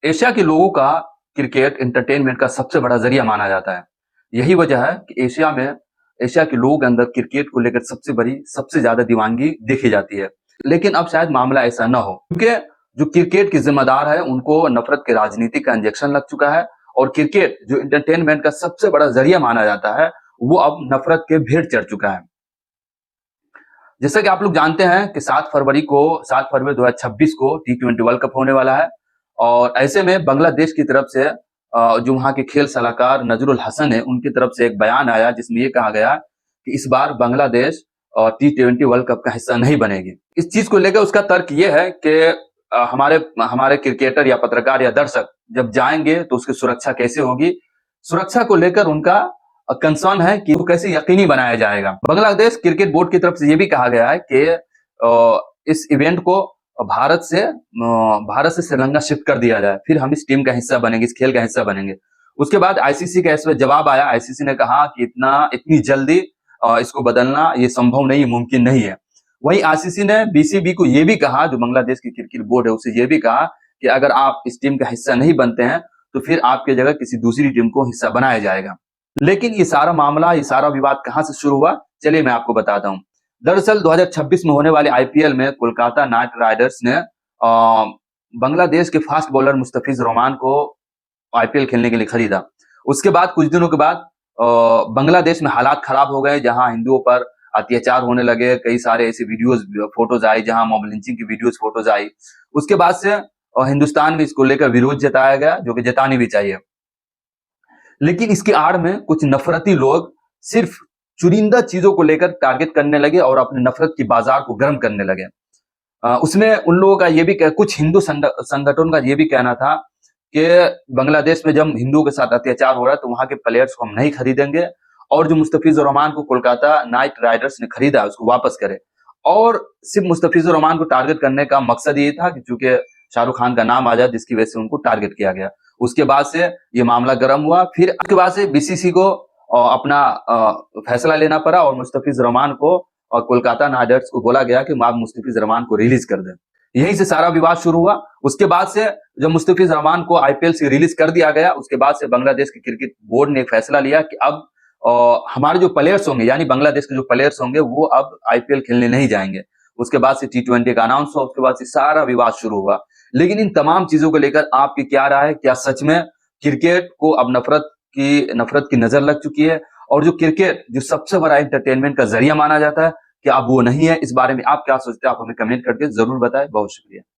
Asia के लोगों का क्रिकेट एंटरटेनमेंट का सबसे बड़ा जरिया माना जाता है। यही वजह है कि एशिया के लोगों के अंदर क्रिकेट को लेकर सबसे ज्यादा दीवानगी देखी जाती है। लेकिन अब शायद मामला ऐसा न हो, क्योंकि जो क्रिकेट के जिम्मेदार है उनको नफरत के राजनीति का इंजेक्शन लग चुका है और क्रिकेट जो एंटरटेनमेंट का सबसे बड़ा जरिया माना जाता है वो अब नफरत के भेंट चढ़ चुका है। जैसा कि आप लोग जानते हैं कि 7 फरवरी 2026 को T20 वर्ल्ड कप होने वाला है और ऐसे में बांग्लादेश की तरफ से जो वहां के खेल सलाहकार नजरुल हसन है उनकी तरफ से एक बयान आया जिसमें ये कहा गया कि इस बार बांग्लादेश T20 वर्ल्ड कप का हिस्सा नहीं बनेगी। इस चीज को लेकर उसका तर्क ये है कि हमारे हमारे क्रिकेटर या पत्रकार या दर्शक जब जाएंगे तो उसकी सुरक्षा कैसे होगी, सुरक्षा को लेकर उनका कंसर्न है कि वो कैसे यकीनी बनाया जाएगा। बांग्लादेश क्रिकेट बोर्ड की तरफ से ये भी कहा गया है कि इस इवेंट को भारत से श्रीलंका शिफ्ट कर दिया जाए, फिर हम इस टीम का हिस्सा बनेंगे, इस खेल का हिस्सा बनेंगे। उसके बाद आईसीसी का इसमें जवाब आया। आईसीसी ने कहा कि इतनी जल्दी इसको बदलना ये संभव नहीं, मुमकिन नहीं है। वहीं आईसीसी ने बीसीबी को ये भी कहा, जो बांग्लादेश की क्रिकेट बोर्ड है उसे ये भी कहा कि अगर आप इस टीम का हिस्सा नहीं बनते हैं तो फिर आपकी जगह किसी दूसरी टीम को हिस्सा बनाया जाएगा। लेकिन ये सारा मामला, ये सारा विवाद कहां से शुरू हुआ, चलिए मैं आपको बताता हूं। दरअसल 2026 में होने वाले आईपीएल में कोलकाता नाइट राइडर्स ने बांग्लादेश के फास्ट बॉलर मुस्तफिज रहमान को आईपीएल खेलने के लिए खरीदा। उसके बाद कुछ दिनों के बाद बांग्लादेश में हालात खराब हो गए, जहां हिंदुओं पर अत्याचार होने लगे। कई सारे ऐसे वीडियोस फोटोज आई जहां मॉब लिंचिंग की वीडियोस फोटोज आई। उसके बाद से हिंदुस्तान में इसको लेकर विरोध जताया गया, जो कि जतानी भी चाहिए। लेकिन इसकी आड़ में कुछ नफरती लोग सिर्फ चुनिंदा चीजों को लेकर टारगेट करने लगे और अपने नफरत की बाजार को गर्म करने लगे। उसमें उन लोगों का ये भी कुछ हिंदू संगठन का ये भी कहना था कि बांग्लादेश में जब हिंदुओं के साथ अत्याचार हो रहा है तो वहां के प्लेयर्स को हम नहीं खरीदेंगे और जो मुस्तफिजुर रहमान को कोलकाता नाइट राइडर्स ने खरीदा उसको वापस करे। और सिर्फ मुस्तफिजुर रहमान को टारगेट करने का मकसद ये था कि चूंकि शाहरुख खान का नाम आ जाए, जिसकी वजह से उनको टारगेट किया गया। उसके बाद से ये मामला गर्म हुआ। फिर उसके बाद से बीसीसी को अपना फैसला लेना पड़ा और मुस्तफिजुर रहमान को और कोलकाता नाइट राइडर्स को बोला गया कि आप मुस्तफिजुर रहमान को रिलीज कर दें। यहीं से सारा विवाद शुरू हुआ। उसके बाद से जब मुस्तफिजुर रहमान को आईपीएल से रिलीज कर दिया गया, उसके बाद से बांग्लादेश के क्रिकेट बोर्ड ने फैसला लिया कि अब हमारे जो प्लेयर्स होंगे, यानी बांग्लादेश के जो प्लेयर्स होंगे, वो अब आईपीएल खेलने नहीं जाएंगे। उसके बाद से T20 का अनाउंस हुआ। उसके बाद से सारा विवाद शुरू हुआ। लेकिन इन तमाम चीजों को लेकर आपकी क्या राय है? क्या सच में क्रिकेट को अब नफरत की नजर लग चुकी है और जो क्रिकेट जो सबसे बड़ा एंटरटेनमेंट का जरिया माना जाता है, क्या अब वो नहीं है? इस बारे में आप क्या सोचते हैं? आप हमें कमेंट करके जरूर बताएं। बहुत शुक्रिया।